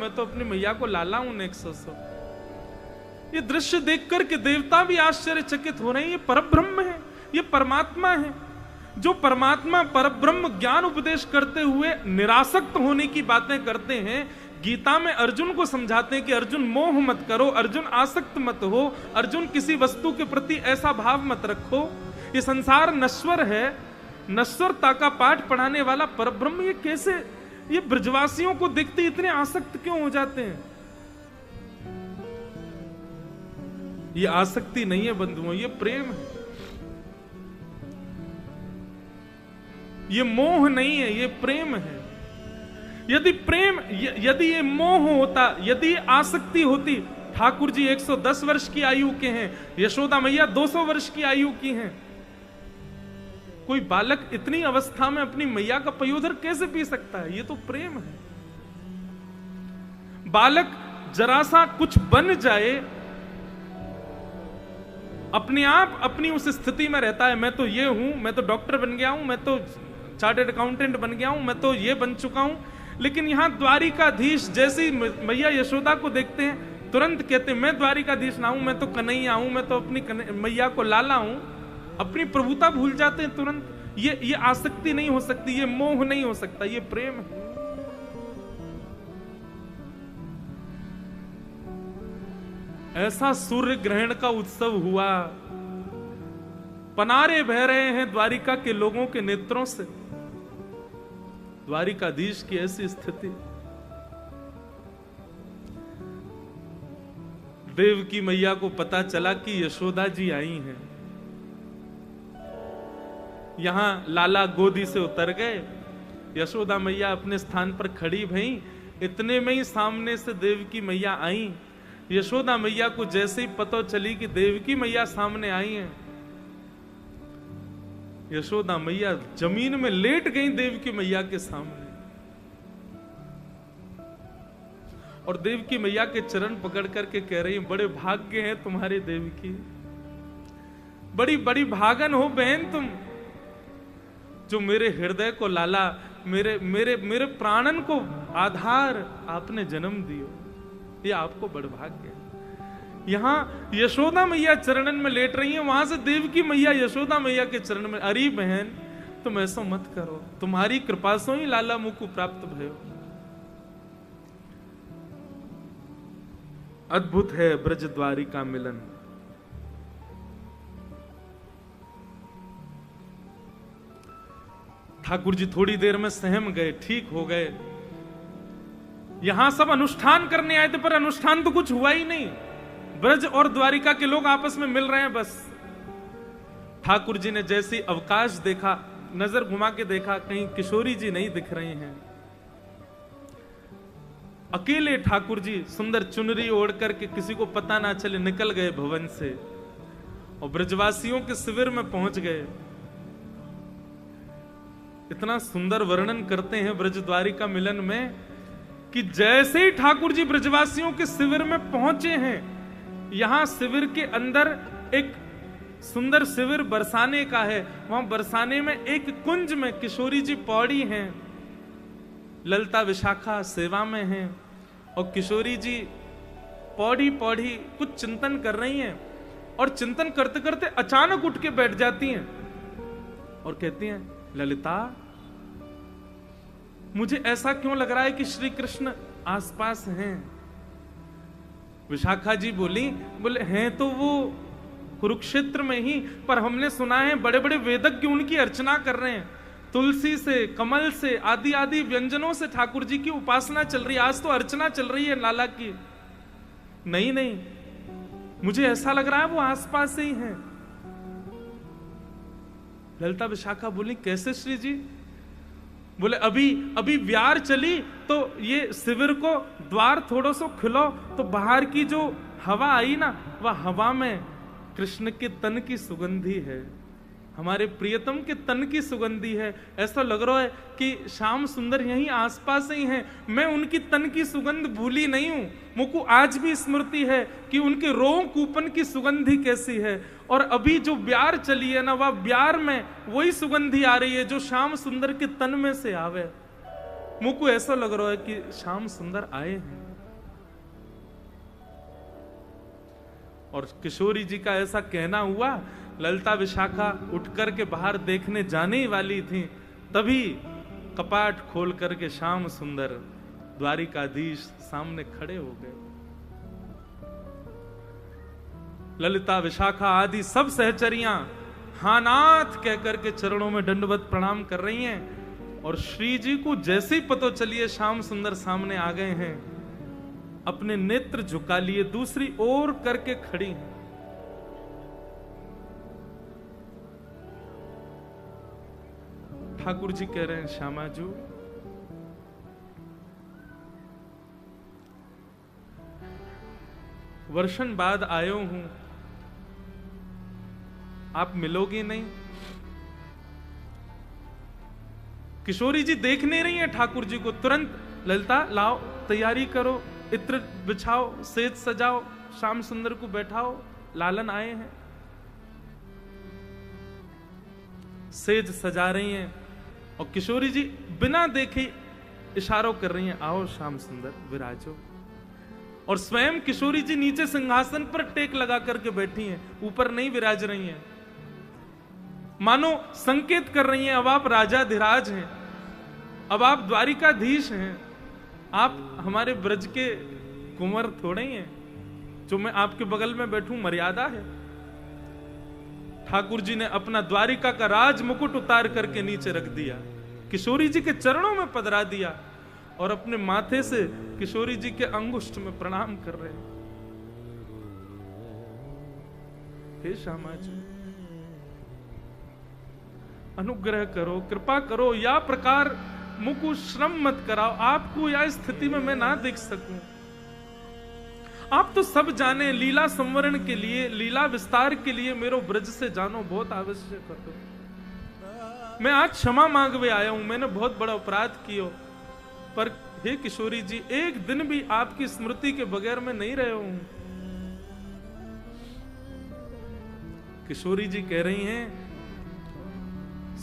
मैं तो अपनी मैया को लाला हूं नेक सो। ये दृश्य देख करके देवता भी आश्चर्यचकित हो रहे हैं। ये परब्रह्म है, ये परमात्मा है, जो परमात्मा परब्रह्म ज्ञान उपदेश करते हुए निरासक्त होने की बातें करते हैं। गीता में अर्जुन को समझाते हैं कि अर्जुन मोह मत करो, अर्जुन आसक्त मत हो, अर्जुन किसी वस्तु के प्रति ऐसा भाव मत रखो। ये संसार नश्वर है, नश्वरता का पाठ पढ़ाने वाला परब्रह्म ये कैसे, ये ब्रजवासियों को देखते इतने आसक्त क्यों हो जाते हैं? ये आसक्ति नहीं है बंधुओं, ये प्रेम है, ये मोह नहीं है, ये प्रेम है। यदि ये मोह होता, यदि आसक्ति होती, ठाकुर जी 110 वर्ष की आयु के हैं, यशोदा मैया 200 वर्ष की आयु की हैं। कोई बालक इतनी अवस्था में अपनी मैया का पयोधर कैसे पी सकता है? ये तो प्रेम है। बालक जरा सा कुछ बन जाए, अपने आप अपनी उस स्थिति में रहता है, मैं तो ये हूं, मैं तो डॉक्टर बन गया हूं, मैं तो चार्टर्ड अकाउंटेंट बन गया हूं, मैं तो ये बन चुका हूं। लेकिन यहां द्वारिकाधीश जैसी मैया यशोदा को देखते हैं, तुरंत कहते हैं मैं द्वारिकाधीश ना हूं, मैं तो कन्हैया हूं, मैं तो अपनी मैया को लाला हूं। अपनी प्रभुता भूल जाते हैं तुरंत। ये आसक्ति नहीं हो सकती, ये मोह नहीं हो सकता, ये प्रेम है। ऐसा सूर्य ग्रहण का उत्सव हुआ, पनारे बह रहे हैं द्वारिका के लोगों के नेत्रों से। द्वारिकाधीश की ऐसी स्थिति। देवकी मैया को पता चला कि यशोदा जी आई हैं। यहां लाला गोदी से उतर गए, यशोदा मैया अपने स्थान पर खड़ी भई। इतने में ही सामने से देवकी मैया आई। यशोदा मैया को जैसे ही पता चली कि देवकी मैया सामने आई हैं, यशोदा मैया जमीन में लेट गई देवकी मैया के सामने, और देवकी मैया के चरण पकड़ करके कह रही हैं, बड़े भाग्य हैं तुम्हारे देवकी, बड़ी बड़ी भागन हो बहन तुम, जो मेरे हृदय को लाला, मेरे मेरे मेरे प्राणन को आधार आपने जन्म दियो, ये आपको बड़ भाग्य है। यहां यशोदा मैया चरणन में लेट रही हैं, वहां से देवकी मैया यशोदा मैया के चरण में, अरे बहन तुम ऐसा मत करो, तुम्हारी कृपा से ही लाला मुकु प्राप्त भयो। अद्भुत है ब्रज द्वारिका मिलन। ठाकुर जी थोड़ी देर में सहम गए, ठीक हो गए। यहां सब अनुष्ठान करने आए थे, पर अनुष्ठान तो कुछ हुआ ही नहीं। ब्रज और द्वारिका के लोग आपस में मिल रहे हैं बस। ठाकुर जी ने जैसे अवकाश देखा, नजर घुमा के देखा, कहीं किशोरी जी नहीं दिख रहे हैं। अकेले ठाकुर जी सुंदर चुनरी ओढ़ करके, किसी को पता ना चले, निकल गए भवन से और ब्रजवासियों के शिविर में पहुंच गए। इतना सुंदर वर्णन करते हैं ब्रज द्वारिका मिलन में कि जैसे ही ठाकुर जी ब्रजवासियों के शिविर में पहुंचे हैं, यहां शिविर के अंदर एक सुंदर शिविर बरसाने का है। वहां बरसाने में एक कुंज में किशोरी जी पौड़ी हैं, ललता विशाखा सेवा में हैं, और किशोरी जी पौड़ी पौड़ी कुछ चिंतन कर रही हैं, और चिंतन करते करते अचानक उठ के बैठ जाती हैं और कहती हैं, ललिता मुझे ऐसा क्यों लग रहा है कि श्री कृष्ण आसपास हैं। विशाखा जी बोले हैं तो वो कुरुक्षेत्र में ही, पर हमने सुना है बड़े बड़े वेदज्ञ उनकी अर्चना कर रहे हैं, तुलसी से, कमल से, आदि आदि व्यंजनों से ठाकुर जी की उपासना चल रही है। आज तो अर्चना चल रही है लाला की। नहीं नहीं, मुझे ऐसा लग रहा है वो आसपास ही हैं। ललिता विशाखा बोली, कैसे श्री जी? बोले अभी व्यार चली तो ये शिविर को द्वार थोड़ा सा खुलो तो बाहर की जो हवा आई ना, वह हवा में कृष्ण के तन की सुगंधी है, हमारे प्रियतम के तन की सुगंधी है। ऐसा लग रहा है कि श्याम सुंदर यहीं आसपास ही हैं। मैं उनकी तन की सुगंध भूली नहीं हूं, मुझको आज भी स्मृति है कि उनके रोम कूपन की सुगंधी कैसी है। और अभी जो ब्यार चली है ना, वह ब्यार में वही सुगंधी आ रही है जो श्याम सुंदर के तन में से आवे। मुझको ऐसा लग रहा है कि श्याम सुंदर आए हैं। और किशोरी जी का ऐसा कहना हुआ, ललिता विशाखा उठ करके बाहर देखने जाने ही वाली थी, तभी कपाट खोल करके श्याम सुंदर द्वारिकाधीश सामने खड़े हो गए। ललिता विशाखा आदि सब सहचरियां हानाथ कहकर के चरणों में दंडवत प्रणाम कर रही हैं। और श्री जी को जैसे ही पता चलिए श्याम सुंदर सामने आ गए हैं, अपने नेत्र झुका लिए दूसरी ओर करके खड़ी हैं। ठाकुर जी कह रहे हैं, श्यामा जी वर्षन बाद आयो हूं, आप मिलोगी नहीं। किशोरी जी देख नहीं रही हैं ठाकुर जी को। तुरंत ललिता लाओ, तैयारी करो, इत्र बिछाओ, सेज सजाओ, श्याम सुंदर को बैठाओ, लालन आए हैं। सेज सजा रही हैं और किशोरी जी बिना देखे इशारों कर रही हैं, आओ श्याम सुंदर विराजो। और स्वयं किशोरी जी नीचे सिंहासन पर टेक लगा करके बैठी हैं, ऊपर नहीं विराज रही हैं। मानो संकेत कर रही हैं, अब आप राजाधिराज हैं, अब आप द्वारिकाधीश हैं, आप हमारे ब्रज के कुंवर थोड़े ही हैं जो मैं आपके बगल में बैठूं, मर्यादा है। ठाकुर जी ने अपना द्वारिका का राज मुकुट उतार करके नीचे रख दिया, किशोरी जी के चरणों में पधरा दिया और अपने माथे से किशोरी जी के अंगुष्ठ में प्रणाम कर रहे हैं। हे श्यामा जी, अनुग्रह करो, कृपा करो, या प्रकार मुझको श्रम मत कराओ, आपको या स्थिति में मैं ना देख सकूं। आप तो सब जाने, लीला संवरण के लिए, लीला विस्तार के लिए मेरो ब्रज से जानो बहुत आवश्यक है। मैं आज क्षमा मांगवे आया हूं, मैंने बहुत बड़ा अपराध किया, पर हे किशोरी जी, एक दिन भी आपकी स्मृति के बगैर मैं नहीं रहा हूं। किशोरी जी कह रही हैं,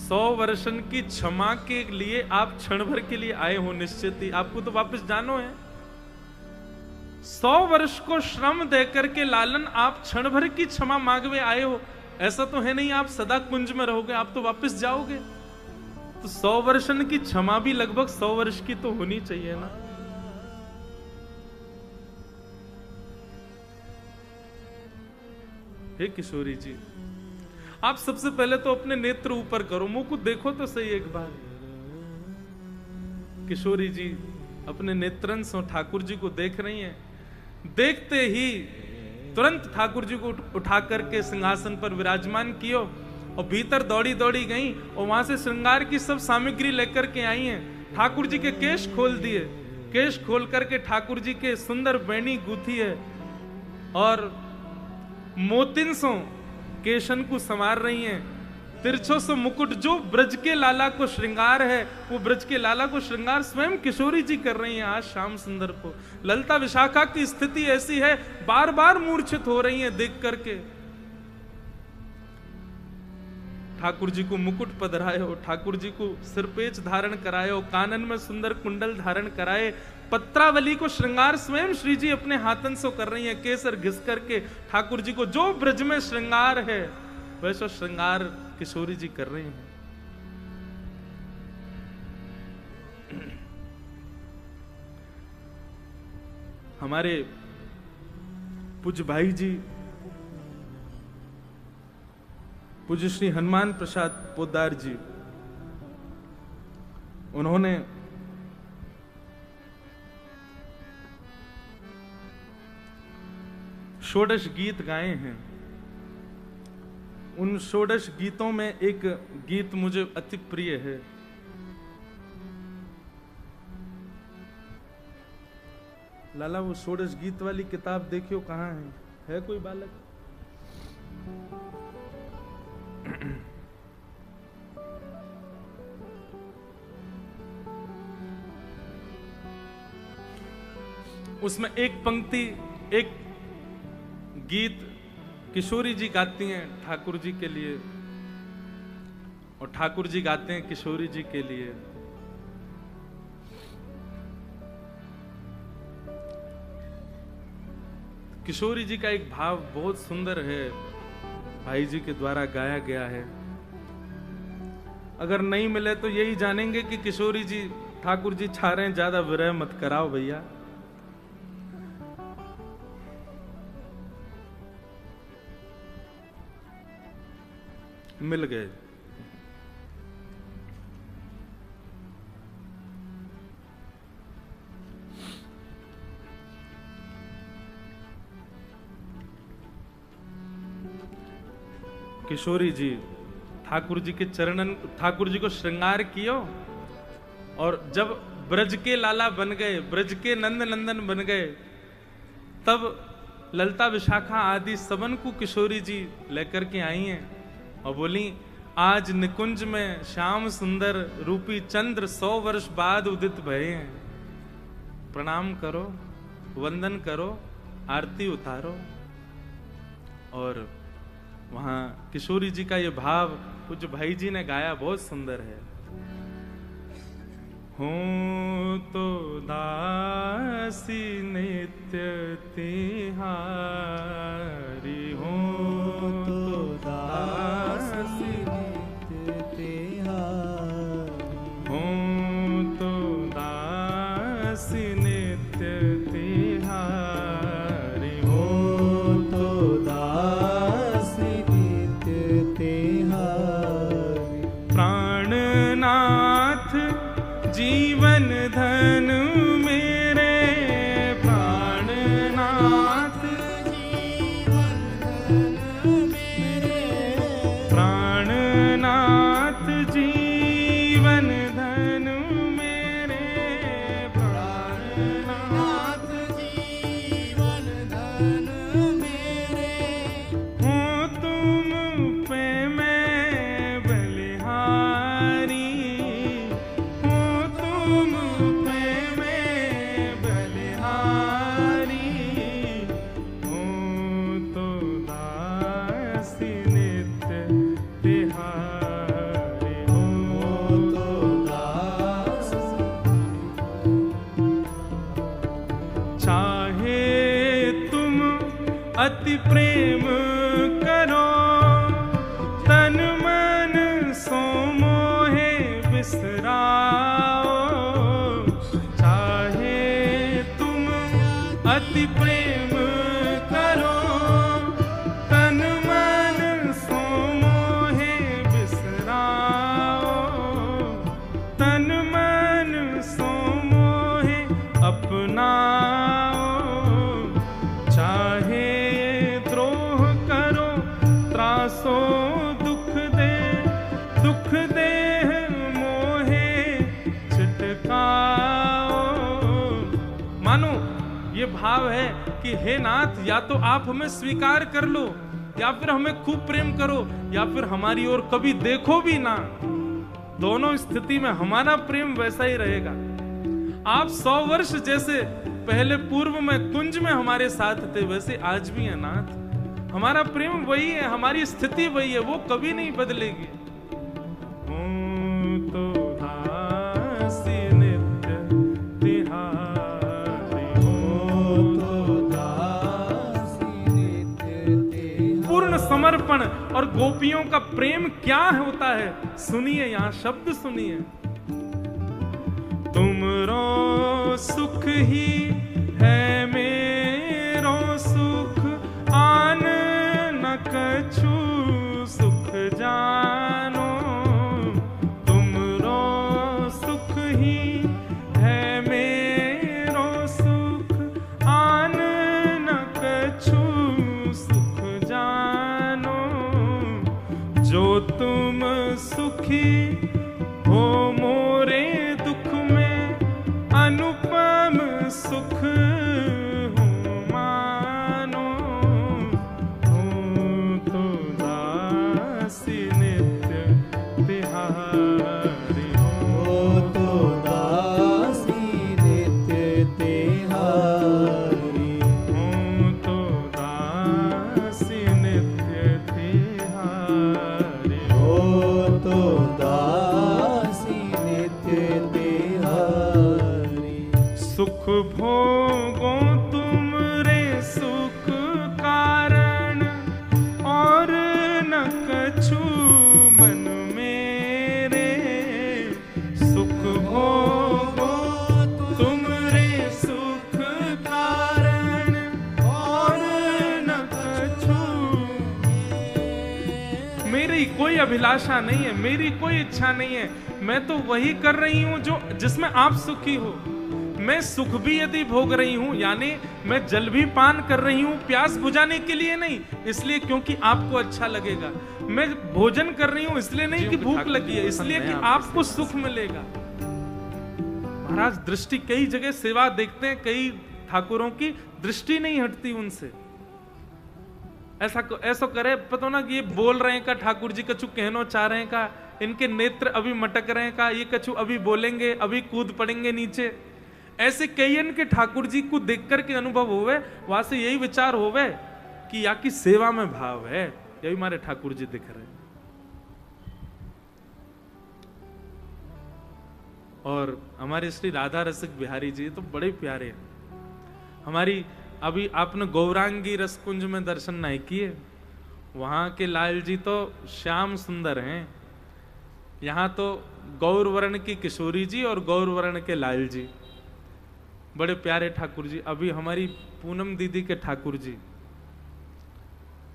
100 वर्षन की क्षमा के लिए आप क्षण भर के लिए आए हो, निश्चित ही आपको तो वापस जानो है। 100 वर्ष को श्रम देकर के लालन आप क्षण भर की क्षमा मांगवे आए हो, ऐसा तो है नहीं आप सदा कुंज में रहोगे, आप तो वापस जाओगे। तो 100 वर्षन की क्षमा भी लगभग 100 वर्ष की तो होनी चाहिए ना। हे किशोरी जी, आप सबसे पहले तो अपने नेत्र ऊपर करो, मुंह को देखो तो सही एक बार। किशोरी जी अपने नेत्रन से ठाकुर जी को देख रही हैं। देखते ही तुरंत ठाकुर जी को उठा करके सिंहासन पर विराजमान कियो और भीतर दौड़ी दौड़ी गई और वहां से श्रृंगार की सब सामग्री लेकर के आई हैं। ठाकुर जी के केश खोल दिए, केश खोल करके ठाकुर जी के सुंदर बैणी गूथी है और मोतिन सो केशन को संवार रही हैं। तिरछो सो मुकुट, जो ब्रज के लाला को श्रृंगार है, वो ब्रज के लाला को श्रृंगार स्वयं किशोरी जी कर रही हैं आज श्याम सुंदर को। ललिता विशाखा की स्थिति ऐसी है, बार बार मूर्छित हो रही हैं देख करके। ठाकुर जी को मुकुट पधराए हो, ठाकुर जी को सिरपेच धारण कराए हो, कानन में सुंदर कुंडल धारण कराए, पत्रावली को श्रृंगार स्वयं श्री जी अपने हाथन से कर रही हैं, केसर घिस करके ठाकुर जी को जो ब्रज में श्रृंगार है वैसा श्रृंगार किशोरी जी कर रही हैं। हमारे पूज्य भाई जी पूज्य श्री हनुमान प्रसाद पोद्दार जी, उन्होंने षोडश गीत गाए हैं। उन षोडश गीतों में एक गीत मुझे अति प्रिय है। लाला वो षोडश गीत वाली किताब देखियो कहाँ है कोई बालक? उसमें एक पंक्ति, एक गीत किशोरी जी गाती हैं ठाकुर जी के लिए और ठाकुर जी गाते हैं किशोरी जी के लिए। किशोरी जी का एक भाव बहुत सुंदर है, भाई जी के द्वारा गाया गया है। अगर नहीं मिले तो यही जानेंगे कि किशोरी जी ठाकुर जी छा रहे हैं, ज्यादा विरह मत कराओ भैया। मिल गए। किशोरी जी ठाकुर जी के चरणन, ठाकुर जी को श्रृंगार कियो, और जब ब्रज के लाला बन गए, ब्रज के नंद नंदन बन गए, तब ललता विशाखा आदि सबन को किशोरी जी लेकर के आई हैं और बोली, आज निकुंज में श्याम सुंदर रूपी चंद्र 100 वर्ष बाद उदित भये हैं, प्रणाम करो, वंदन करो, आरती उतारो। और वहां किशोरी जी का ये भाव पूज्य भाई जी ने गाया, बहुत सुंदर है। हो तो दासी नित्य तिहारी, हो तो दासी नित्य तिहारी, हो तो दासी नित्य तिहारी, हो तो दासी नित्य तिहारी। प्राणनाथ जीवन धन मेरे, प्राणनाथ जीवन धन मेरे, प्राणनाथ जीवन धन मेरे, प्राणनाथ जीवन धन मेरे। हो तुम पे मैं बलिहारी, अति प्रेम करो, तन मन सो मोहे बिसराओ। चाहे तुम अति प्रेम करो, तन मन सो मोहे बिसराओ, तन मन सो मोहे अपनाओ। चाहे सो दुख दे मोहे छिटकाओ। मानो ये भाव है कि हे नाथ, या तो आप हमें स्वीकार कर लो, या फिर हमें खूब प्रेम करो, या फिर हमारी ओर कभी देखो भी ना। दोनों स्थिति में हमारा प्रेम वैसा ही रहेगा। आप 100 वर्ष जैसे पहले पूर्व में कुंज में हमारे साथ थे, वैसे आज भी है नाथ। हमारा प्रेम वही है, हमारी स्थिति वही है, वो कभी नहीं बदलेगी। तो दासी नित्य तिहारी, तो दासी नित्य तिहारी। पूर्ण समर्पण और गोपियों का प्रेम क्या होता है, सुनिए, यहाँ शब्द सुनिए। तुमरो सुख ही है मेरो सुख, आन न कछु सुख जानो। तुमरो सुख ही है मेरो सुख, आन न कछु सुख जानो। जो तुम सुखी हो मोरे दुख में, अनुपम सुख भोगो तुम रे सुख अभिलाषा नहीं है, मेरी कोई इच्छा नहीं है, मैं तो वही कर रही हूं जो जिसमें आप सुखी हो। मैं सुख भी यदि भोग रही हूं, यानी मैं जल भी पान कर रही हूं प्यास बुझाने के लिए नहीं, इसलिए क्योंकि आपको अच्छा लगेगा। मैं भोजन कर रही हूं इसलिए नहीं कि भूख लगी है, इसलिए कि आपको सुख मिलेगा। महाराज दृष्टि, कई जगह सेवा देखते हैं, कई ठाकुरों की दृष्टि नहीं हटती उनसे। ऐसा करे पता ना कि ये बोल रहे हैं का ठाकुर जी कछु कहना चाह रहे हैं का, इनके नेत्र अभी मटक रहे हैं का, ये कछु अभी बोलेंगे अभी कूद पड़ेंगे नीचे। ऐसे कईयन के ठाकुर जी को देख करके अनुभव होवे, वहां से यही विचार होवे कि या की सेवा में भाव है, यही हमारे ठाकुर जी दिख रहे हैं। और हमारे श्री राधा रसिक बिहारी जी तो बड़े प्यारे हैं। हमारी अभी आपने गौरांगी रसकुंज में दर्शन नहीं किए, वहां के लाल जी तो श्याम सुंदर हैं। यहाँ तो गौर वर्ण की किशोरी जी और गौर वर्ण के लाल जी बड़े प्यारे ठाकुर जी। अभी हमारी पूनम दीदी के ठाकुर जी,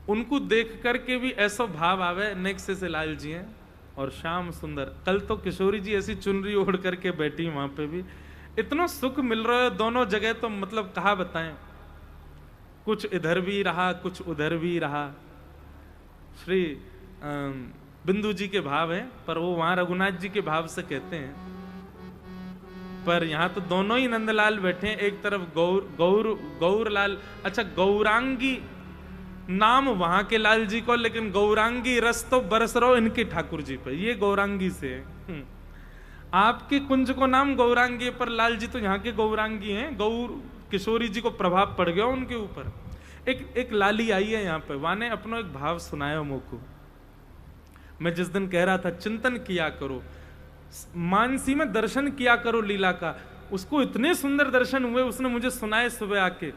उनको देख करके भी ऐसा भाव आवे, नेक्स्ट से लाल जी हैं और श्याम सुंदर। कल तो किशोरी जी ऐसी चुनरी ओढ़ करके बैठी, वहां पे भी इतना सुख मिल रहा है दोनों जगह, तो मतलब कहा बताएं, कुछ इधर भी रहा कुछ उधर भी रहा। श्री बिंदु जी के भाव है, पर वो वहां रघुनाथ जी के भाव से कहते हैं। पर यहाँ तो दोनों ही नंदलाल बैठे हैं, एक तरफ गौर लाल, अच्छा गौरांगी नाम वहां के लाल जी को, लेकिन गौरांगी रस तो बरस रहो इनके ठाकुर जी पे, ये गौरांगी से है। आपके कुंज को नाम गौरांगी, पर लाल जी तो यहाँ के गौरांगी हैं। गौर किशोरी जी को प्रभाव पड़ गया उनके ऊपर। एक लाली आई है यहाँ पे, वाने अपना एक भाव सुनाया मोको। मैं जिस दिन कह रहा था चिंतन किया करो, मानसी में दर्शन किया करो लीला का, उसको इतने सुंदर दर्शन हुए, उसने मुझे सुनाए सुबह आके।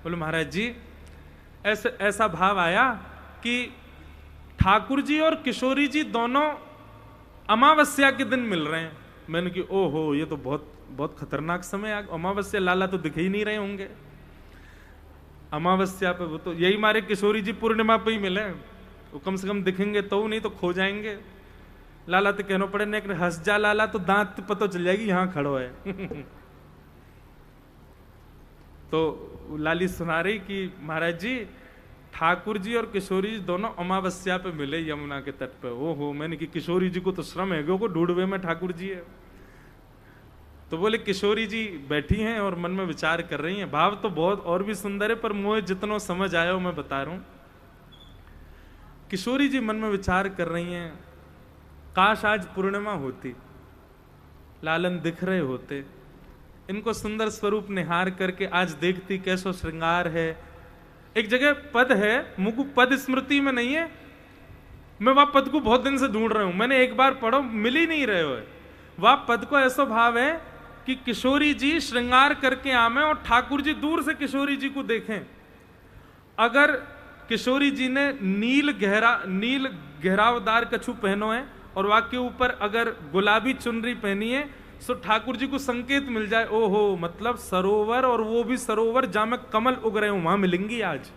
बोले महाराज जी ऐसा भाव आया कि ठाकुर जी और किशोरी जी दोनों अमावस्या के दिन मिल रहे हैं। मैंने कि ओहो, ये तो बहुत बहुत खतरनाक समय आ, अमावस्या लाला तो दिख ही नहीं रहे होंगे अमावस्या पे। वो तो यही मारे किशोरी जी पूर्णिमा पे ही मिले, वो कम से कम दिखेंगे तो, नहीं तो खो जाएंगे। लाला तो कहना पड़े ने हंस जा लाला, तो दांत पता चल जाएगी यहां खड़ो है। तो लाली सुना रही कि महाराज जी ठाकुर जी और किशोरी जी दोनों अमावस्या पे मिले यमुना के तट पे। ओहो, मैंने कि किशोरी जी को तो श्रम है को ढूंढवे में ठाकुर जी है। तो बोले किशोरी जी बैठी हैं और मन में विचार कर रही हैं। भाव तो बहुत और भी सुंदर है, पर मुझे जितना समझ आया हो मैं बता रहा हूं। किशोरी जी मन में विचार कर रही हैं, काश आज पूर्णिमा होती, लालन दिख रहे होते, इनको सुंदर स्वरूप निहार करके आज देखती कैसो श्रृंगार है। एक जगह पद है, मुझको पद स्मृति में नहीं है, मैं वह पद को बहुत दिन से ढूंढ रहा हूं, मैंने एक बार पढ़ो मिल ही नहीं रहे हो। वह पद को ऐसा भाव है कि किशोरी जी श्रृंगार करके आवे और ठाकुर जी दूर से किशोरी जी को देखें। अगर किशोरी जी ने नील गहरावदार कछु पहनो है और वाक्य ऊपर अगर गुलाबी चुनरी पहनी है, तो ठाकुर जी को संकेत मिल जाए, ओहो मतलब सरोवर, और वो भी सरोवर जहां में कमल उग रहे हो वहां मिलेंगी आज।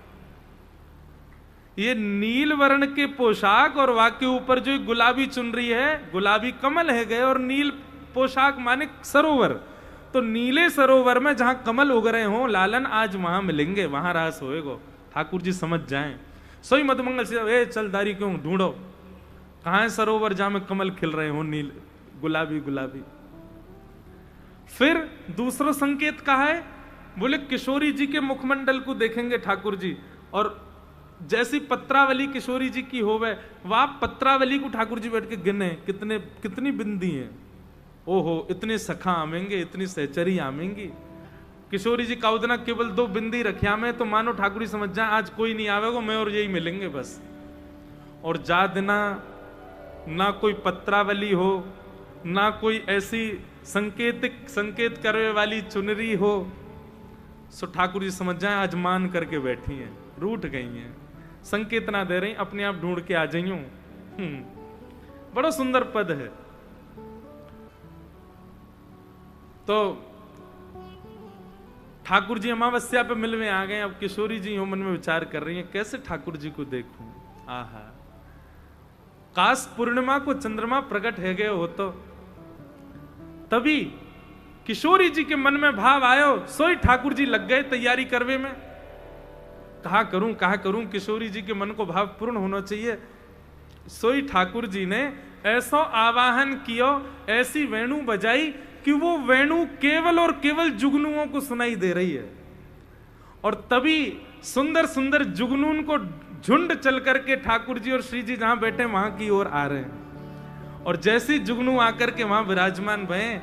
ये नील वर्ण के पोशाक और वाक्य ऊपर जो गुलाबी चुनरी है, गुलाबी कमल है गए, और नील पोशाक माने सरोवर। तो नीले सरोवर में जहां कमल उग रहे हो लालन, आज वहां मिलेंगे, वहां रास होएगा। ठाकुर जी समझ जाएं। सोई मधुमंगल से चल दारी क्यों ढूंढो, कहां है सरोवर जहां में कमल खिल रहे हो नील गुलाबी गुलाबी। फिर दूसरा संकेत कहा है, बोले किशोरी जी के मुखमंडल को देखेंगे ठाकुर जी, और जैसी पत्रावली किशोरी जी की होवे, वह पत्रावली को ठाकुर जी बैठ के गिने कितनी बिंदी है। ओहो, इतने सखा आमेंगे, इतनी सहचरी आमेंगी। किशोरी जी का उदना केवल 2 बिंदी रखिया में, तो मानो ठाकुर जी समझ जाए आज कोई नहीं आवेगा, मैं और यही मिलेंगे बस। और जा दिना ना कोई पत्रावली हो, ना कोई ऐसी संकेत करने वाली चुनरी हो, सो ठाकुर जी समझ जाए आज मान करके बैठी हैं, रूठ गई हैं, संकेत ना दे रही, अपने आप ढूंढ के आ जाइयो। बड़ा सुंदर पद है। तो ठाकुर जी अमावस्या पे मिलने आ गए। अब किशोरी जी हो मन में विचार कर रही हैं कैसे ठाकुर जी को देखूं। आहा, काश पूर्णिमा को चंद्रमा प्रकट है गए हो तो। तभी किशोरी जी के मन में भाव आयो, सोई ठाकुर जी लग गए तैयारी करवे में। कहा करूं किशोरी जी के मन को भाव पूर्ण होना चाहिए। सोई ठाकुर जी ने ऐसा आवाहन किया, ऐसी वेणु बजाई कि वो वेणु केवल और केवल जुगनुओं को सुनाई दे रही है। और तभी सुंदर सुंदर जुगनून को झुंड चल करके ठाकुर जी और श्री जी जहां बैठे वहां की ओर आ रहे हैं। और जैसे जुगनू आकर के वहां विराजमान भये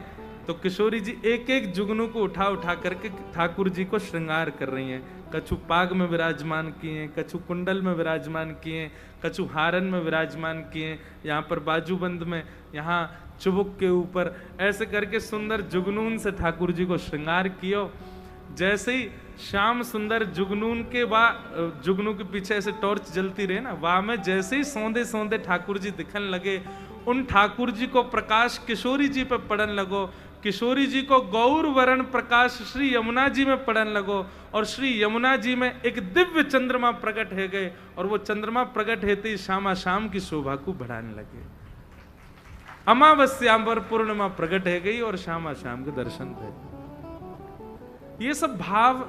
तो किशोरी जी एक एक जुगनू को उठा उठा करके ठाकुर जी को श्रृंगार कर रही हैं। कछु पाग में विराजमान किए, कछु कुंडल में विराजमान किए, कछु हारन में विराजमान किए, यहाँ पर बाजूबंद में, यहाँ चुबुक के ऊपर, ऐसे करके सुंदर जुगनून से ठाकुर जी को श्रृंगार कियो। जैसे ही श्याम सुंदर जुगनून के जुगनू के पीछे ऐसे टॉर्च जलती रहे ना, वहां में जैसे ही सौंदे सौंदे ठाकुर जी दिखन लगे, उन ठाकुर जी को प्रकाश किशोरी जी पे पड़न लगो, किशोरी जी को गौर वरण प्रकाश श्री यमुना जी में पड़न लगो, और श्री यमुना जी में एक दिव्य चंद्रमा प्रकट है गए। और वो चंद्रमा प्रकट हेते ही श्यामा श्याम की शोभा को बढ़ाने लगे। अमावस्या पर पूर्णिमा प्रकट है गई और श्यामा श्याम के दर्शन थे। ये सब भाव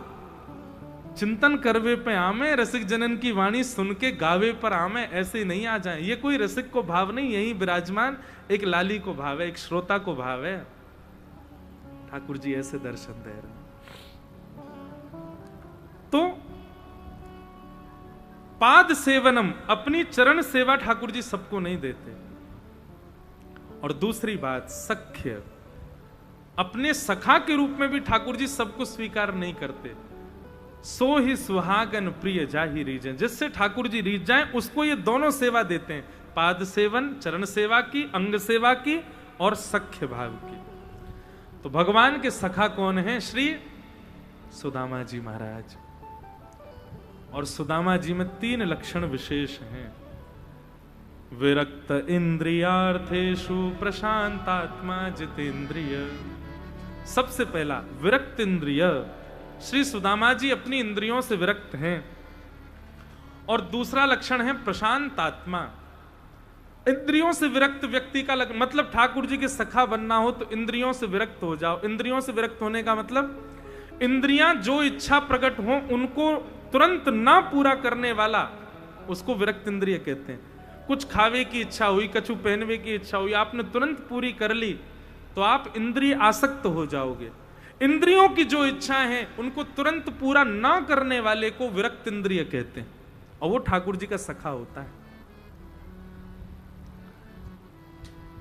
चिंतन करवे पे आमे, रसिक जनन की वाणी सुन के गावे पर आमे, ऐसे नहीं आ जाए। ये कोई रसिक को भाव नहीं, यही विराजमान एक लाली को भाव है, एक श्रोता को भाव है। ठाकुर जी ऐसे दर्शन दे रहे। तो पाद सेवनम, अपनी चरण सेवा ठाकुर जी सबको नहीं देते। और दूसरी बात सख्य, अपने सखा के रूप में भी ठाकुर जी सबको स्वीकार नहीं करते। सो ही सुहागन प्रिय जाहि रीजन, जिससे ठाकुर जी रीझ जाएं उसको ये दोनों सेवा देते हैं, पाद सेवन, चरण सेवा की, अंग सेवा की और सख्य भाव की। तो भगवान के सखा कौन है? श्री सुदामा जी महाराज। और सुदामा जी में 3 लक्षण विशेष हैं। विरक्त इंद्रियार्थेषु प्रशांतात्मा जितेंद्रिय। सबसे पहला विरक्त इंद्रिय, श्री सुदामा जी अपनी इंद्रियों से विरक्त हैं। और दूसरा लक्षण है प्रशांत आत्मा। इंद्रियों से विरक्त व्यक्ति का मतलब ठाकुर जी के सखा बनना हो तो इंद्रियों से विरक्त हो जाओ। इंद्रियों से विरक्त होने का मतलब इंद्रियां जो इच्छा प्रकट हो उनको तुरंत ना पूरा करने वाला, उसको विरक्त इंद्रिय कहते हैं। कुछ खावे की इच्छा हुई, कछु पहनवे की इच्छा हुई, आपने तुरंत पूरी कर ली तो आप इंद्रिय आसक्त हो जाओगे। इंद्रियों की जो इच्छा है उनको तुरंत पूरा ना करने वाले को विरक्त इंद्रिय कहते हैं, और वो ठाकुर जी का सखा होता है।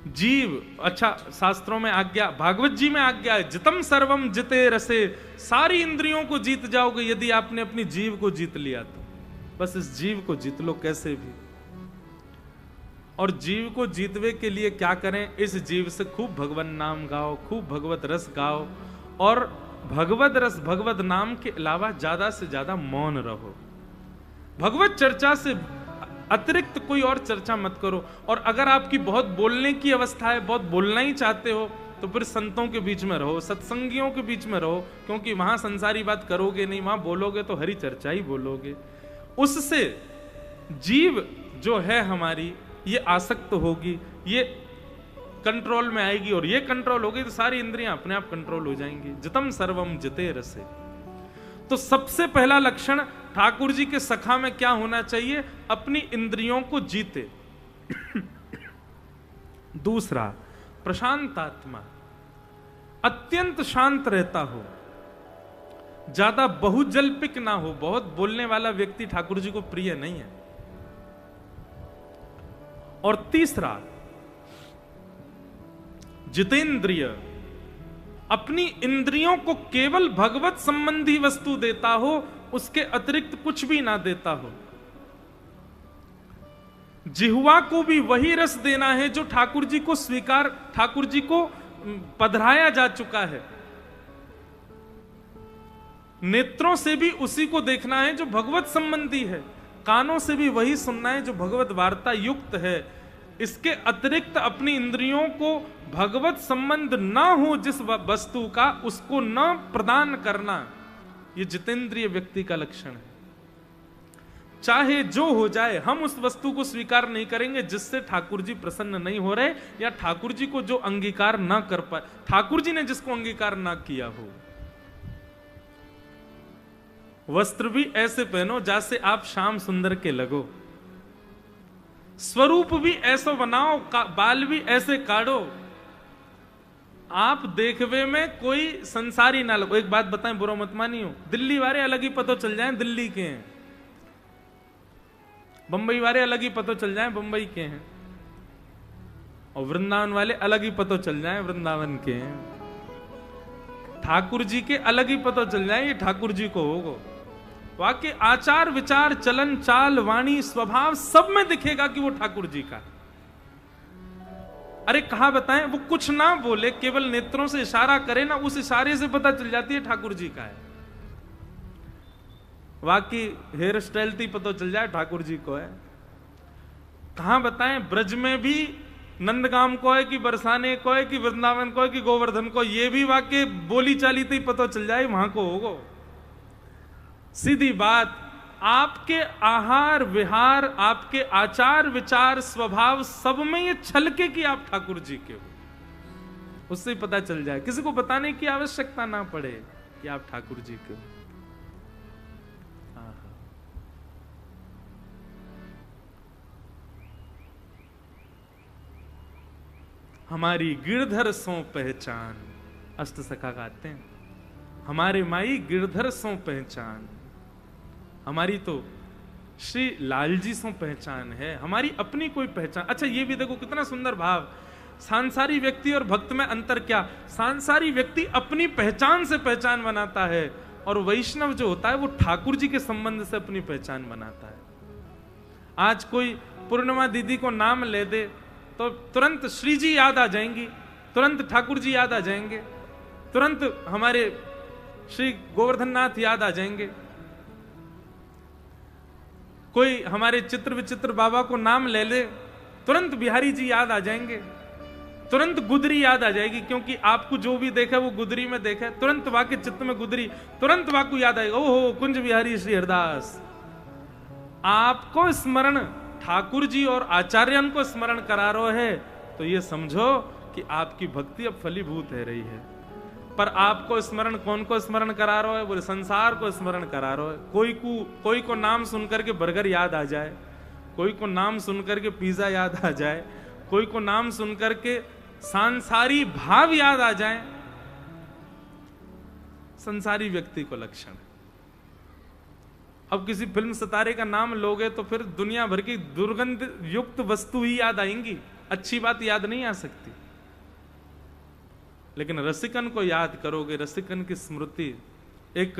जीव, अच्छा शास्त्रों में आज्ञा, भागवत जी में आज्ञा है, जितम सर्वम जिते रसे, सारी इंद्रियों को जीत जाओगे यदि आपने अपनी जीव को जीत लिया तो। बस इस जीव को जीत लो कैसे भी। और जीव को जीतवे के लिए क्या करें? इस जीव से खूब भगवत नाम गाओ, खूब भगवत रस गाओ, और भगवत रस भगवत नाम के अलावा ज्यादा से ज्यादा मौन रहो। भगवत चर्चा से अतिरिक्त कोई और चर्चा मत करो। और अगर आपकी बहुत बोलने की अवस्था है, बहुत बोलना ही चाहते हो, तो फिर संतों के बीच में रहो, सत्संगियों के बीच में रहो, क्योंकि वहां संसारी बात करोगे नहीं, वहां बोलोगे तो हरी चर्चा ही बोलोगे। उससे जीव जो है हमारी, ये आसक्त होगी, ये कंट्रोल में आएगी, और ये कंट्रोल होगी तो सारी इंद्रियां अपने आप कंट्रोल हो जाएंगी। जितम सर्वम जिते रसे। तो सबसे पहला लक्षण ठाकुर जी के सखा में क्या होना चाहिए? अपनी इंद्रियों को जीते। दूसरा प्रशांत आत्मा, अत्यंत शांत रहता हो, ज्यादा बहुजल्पिक ना हो। बहुत बोलने वाला व्यक्ति ठाकुर जी को प्रिय नहीं है। और तीसरा जितेंद्रिय, अपनी इंद्रियों को केवल भगवत संबंधी वस्तु देता हो, उसके अतिरिक्त कुछ भी ना देता हो। जिह्वा को भी वही रस देना है जो ठाकुर जी को स्वीकार, ठाकुर जी को पधराया जा चुका है। नेत्रों से भी उसी को देखना है जो भगवत संबंधी है। कानों से भी वही सुनना है जो भगवत वार्ता युक्त है। इसके अतिरिक्त अपनी इंद्रियों को भगवत संबंध ना हो जिस वस्तु का, उसको न प्रदान करना, यह जितेंद्रिय व्यक्ति का लक्षण है। चाहे जो हो जाए, हम उस वस्तु को स्वीकार नहीं करेंगे जिससे ठाकुर जी प्रसन्न नहीं हो रहे, या ठाकुर जी को जो अंगीकार ना कर पाए, ठाकुर जी ने जिसको अंगीकार ना किया हो। वस्त्र भी ऐसे पहनो जैसे आप श्याम सुंदर के लगो, स्वरूप भी ऐसा बनाओ, बाल भी ऐसे काढ़ो, आप देखवे में कोई संसारी ना लगो। एक बात बताएं, बुरा मत मानियो, दिल्ली वाले अलग ही पता चल जाएं दिल्ली के हैं, बंबई वाले अलग ही पता चल जाएं बंबई के हैं, और वृंदावन वाले अलग ही पता चल जाएं वृंदावन के हैं। ठाकुर जी के अलग ही पता चल जाए ये ठाकुर जी को होगा। वाकई आचार विचार चलन चाल वाणी स्वभाव सब में दिखेगा कि वो ठाकुर जी का। अरे कहा बताएं, वो कुछ ना बोले, केवल नेत्रों से इशारा करे ना, उस इशारे से पता चल जाती है ठाकुर जी का है। वाकई हेयर स्टाइल थी पता चल जाए ठाकुर जी को है। कहां बताएं, ब्रज में भी नंदगाम को है कि बरसाने को है कि वृंदावन को है कि गोवर्धन को, ये भी वाकई बोली चाली थी पता चल जाए वहां को होगा। सीधी बात, आपके आहार विहार, आपके आचार विचार स्वभाव सब में ये छलके कि आप ठाकुर जी के हो, उससे ही पता चल जाए, किसी को बताने की आवश्यकता ना पड़े कि आप ठाकुर जी के हो। हमारी गिरधर सो पहचान, अष्ट सखा गाते हैं, हमारे माई गिरधर सो पहचान, हमारी तो श्री लाल जी सो पहचान है, हमारी अपनी कोई पहचान। अच्छा ये भी देखो कितना सुंदर भाव, सांसारी व्यक्ति और भक्त में अंतर क्या, सांसारी व्यक्ति अपनी पहचान से पहचान बनाता है, और वैष्णव जो होता है वो ठाकुर जी के संबंध से अपनी पहचान बनाता है। आज कोई पूर्णिमा दीदी को नाम ले दे तो तुरंत श्री जी याद आ जाएंगी, तुरंत ठाकुर जी याद आ जाएंगे, तुरंत हमारे श्री गोवर्धन नाथ याद आ जाएंगे। कोई हमारे चित्र विचित्र बाबा को नाम ले ले, तुरंत बिहारी जी याद आ जाएंगे, तुरंत गुदरी याद आ जाएगी, क्योंकि आपको जो भी देखा वो गुदरी में देखा, तुरंत वाके चित्त में गुदरी, तुरंत वाकु याद आएगा, ओहो कुंज बिहारी श्री हरदास। आपको स्मरण ठाकुर जी और आचार्यन को स्मरण करा रहे है, तो ये समझो कि आपकी भक्ति अब फलीभूत है रही है। पर आपको स्मरण कौन को स्मरण करा रहा है, बोले संसार को स्मरण करा रहा है। कोई को नाम सुनकर के बर्गर याद आ जाए, कोई को नाम सुनकर के पिज्जा याद आ जाए, कोई को नाम सुनकर के सांसारी भाव याद आ जाए, संसारी व्यक्ति को लक्षण। अब किसी फिल्म सितारे का नाम लोगे तो फिर दुनिया भर की दुर्गंध युक्त वस्तु ही याद आएंगी, अच्छी बात याद नहीं आ सकती। लेकिन रसिकन को याद करोगे, रसिकन की स्मृति। एक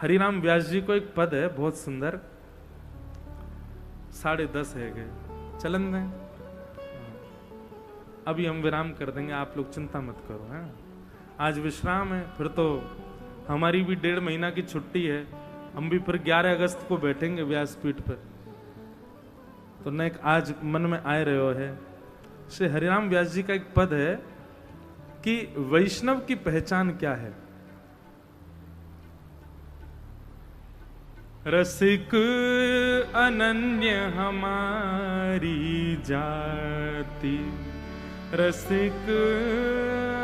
हरिराम व्यास जी को एक पद है बहुत सुंदर, 10:30 है गए, चलन में अभी हम विराम कर देंगे, आप लोग चिंता मत करो। हैं आज विश्राम है, फिर तो हमारी भी 1.5 महीना की छुट्टी है, हम भी फिर 11 अगस्त को बैठेंगे व्यासपीठ पर। तो न एक आज मन में आए रहे है, श्री हरिराम व्यास जी का एक पद है कि वैष्णव की पहचान क्या है। रसिक अनन्य हमारी जाति, रसिक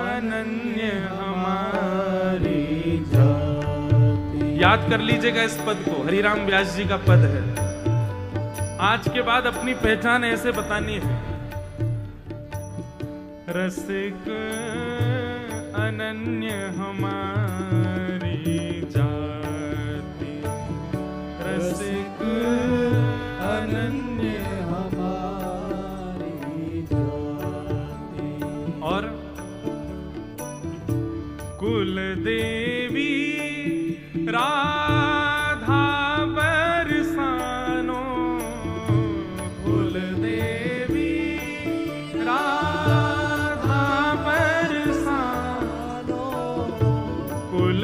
अनन्य हमारी जाति। याद कर लीजिएगा इस पद को, हरिराम व्यास जी का पद है। आज के बाद अपनी पहचान ऐसे बतानी है, रसिक अनन्य हमारी जाति, रसिक अनन्य हमारी जाति। और कुल देवी राधा बरसानो, कुल देवी राधा बरसानो, कुल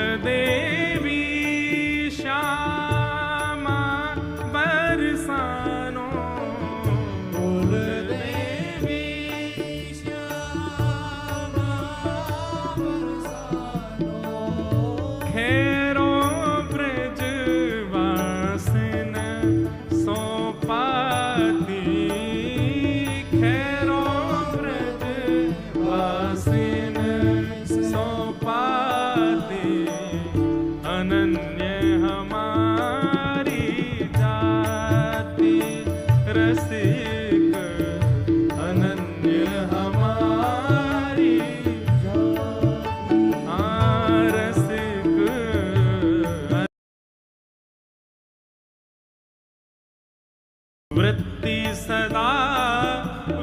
वृत्ति सदा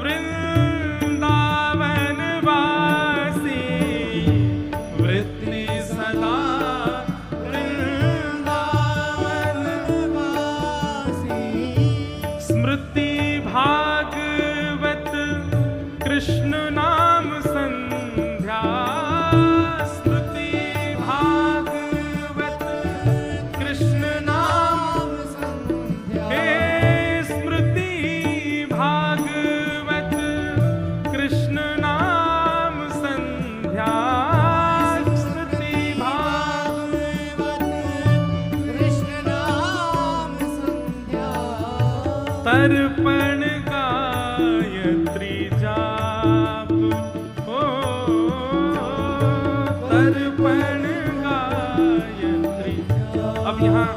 वृंदावन वासी, वृत्ति सदा वृंदावन वासी। स्मृति भागवत कृष्ण नाम संध्या, स्मृति भागवत कृष्ण नाम संध्या। हे स्मृति भागवत कृष्ण नाम संध्या, स्मृति भागवत कृष्ण नाम संध्या। तर्पण गायत्री जाप, ओ तर्पण गायत्री। अब यहाँ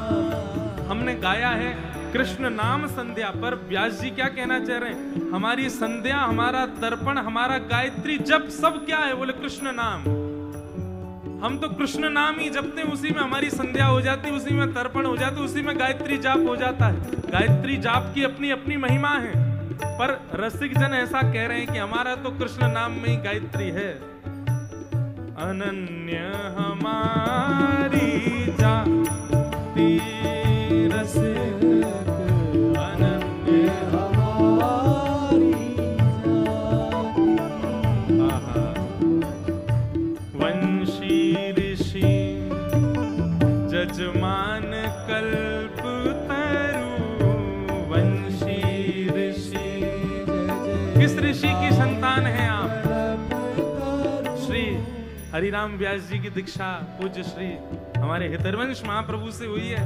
हमने गाया है कृष्ण नाम संध्या, पर व्यास जी क्या कहना चाह रहे हैं? हमारी संध्या, हमारा तर्पण, हमारा गायत्री जप सब क्या है? बोले कृष्ण नाम। हम तो कृष्ण नाम ही जपते हैं, उसी में हमारी संध्या हो जाती, उसी में तर्पण हो जाता, उसी में गायत्री जाप हो जाता है। गायत्री जाप की अपनी अपनी महिमा है, पर रसिक जन ऐसा कह रहे हैं कि हमारा तो कृष्ण नाम में ही गायत्री है। अनन्य हमारी जाति रसिक, अनन्य हमारी जाति। वंशी ऋषि जजमान कल्प तरु, वंशी ऋषि। किस ऋषि की संतान है आप? श्री हरिराम व्यास जी की दीक्षा पूज्य श्री हमारे हितरवंश महाप्रभु से हुई है।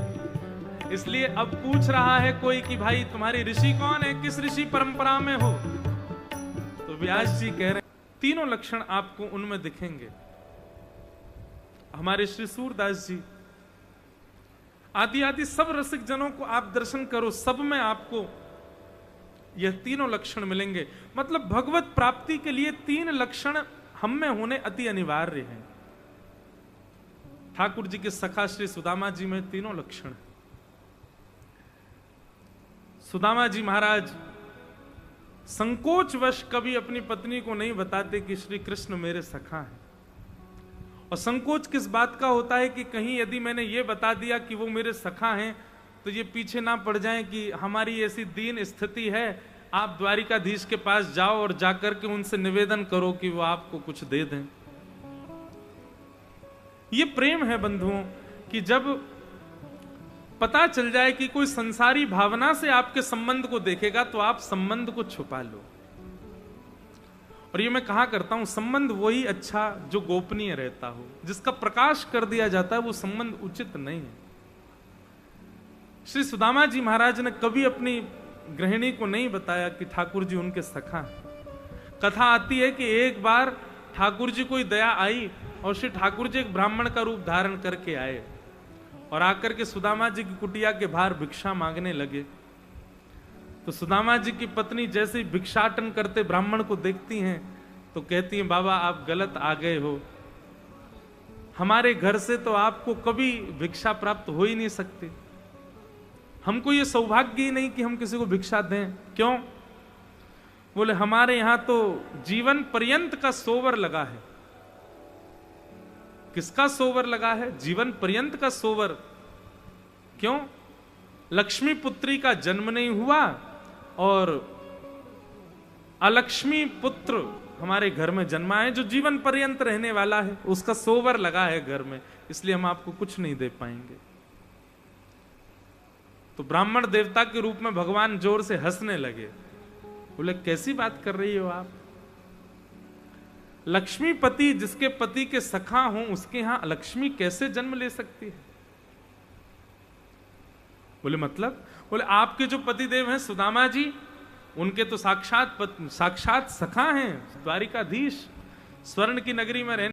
इसलिए अब पूछ रहा है कोई कि भाई तुम्हारी ऋषि कौन है, किस ऋषि परंपरा में हो? तो व्यास जी कह रहे हैं तीनों लक्षण आपको उनमें दिखेंगे। हमारे श्री सूरदास जी आदि आदि सब रसिक जनों को आप दर्शन करो, सब में आपको यह तीनों लक्षण मिलेंगे। मतलब भगवत प्राप्ति के लिए तीन लक्षण हम में होने अति अनिवार्य हैं। ठाकुर जी के सखा श्री सुदामा जी में तीनों लक्षण। सुदामा जी महाराज संकोचवश कभी अपनी पत्नी को नहीं बताते कि श्री कृष्ण मेरे सखा हैं। और संकोच किस बात का होता है कि कहीं यदि मैंने ये बता दिया कि वो मेरे सखा हैं तो ये पीछे ना पड़ जाएं कि हमारी ऐसी दीन स्थिति है, आप द्वारिकाधीश के पास जाओ और जाकर के उनसे निवेदन करो कि वो आपको कुछ दे दें। ये प्रेम है बंधुओं कि जब पता चल जाए कि कोई संसारी भावना से आपके संबंध को देखेगा तो आप संबंध को छुपा लो। और ये मैं कहा करता हूं, संबंध वही अच्छा जो गोपनीय रहता हो, जिसका प्रकाश कर दिया जाता है वो संबंध उचित नहीं है। श्री सुदामा जी महाराज ने कभी अपनी गृहिणी को नहीं बताया कि ठाकुर जी उनके सखा हैं। कथा आती है कि एक बार ठाकुर जी को दया आई और श्री ठाकुर जी एक ब्राह्मण का रूप धारण करके आए और आकर के सुदामा जी की कुटिया के बाहर भिक्षा मांगने लगे। तो सुदामा जी की पत्नी जैसे ही भिक्षाटन करते ब्राह्मण को देखती हैं तो कहती हैं, बाबा आप गलत आ गए हो, हमारे घर से तो आपको कभी भिक्षा प्राप्त हो ही नहीं सकती। हमको ये सौभाग्य ही नहीं कि हम किसी को भिक्षा दें। क्यों? बोले हमारे यहां तो जीवन पर्यंत का सोवर लगा है। किसका सोवर लगा है? जीवन पर्यंत का सोवर। क्यों? लक्ष्मी पुत्री का जन्म नहीं हुआ और अलक्ष्मी पुत्र हमारे घर में जन्मा है जो जीवन पर्यंत रहने वाला है, उसका सोवर लगा है घर में, इसलिए हम आपको कुछ नहीं दे पाएंगे। तो ब्राह्मण देवता के रूप में भगवान जोर से हंसने लगे। बोले कैसी बात कर रही हो आप? लक्ष्मीपति जिसके पति के सखा हों उसके यहां लक्ष्मी कैसे जन्म ले सकती है? बोले मतलब? बोले आपके जो पतिदेव हैं सुदामा जी, उनके तो साक्षात सखा हैं, द्वारिकाधीश, स्वर्ण की नगरी में रहने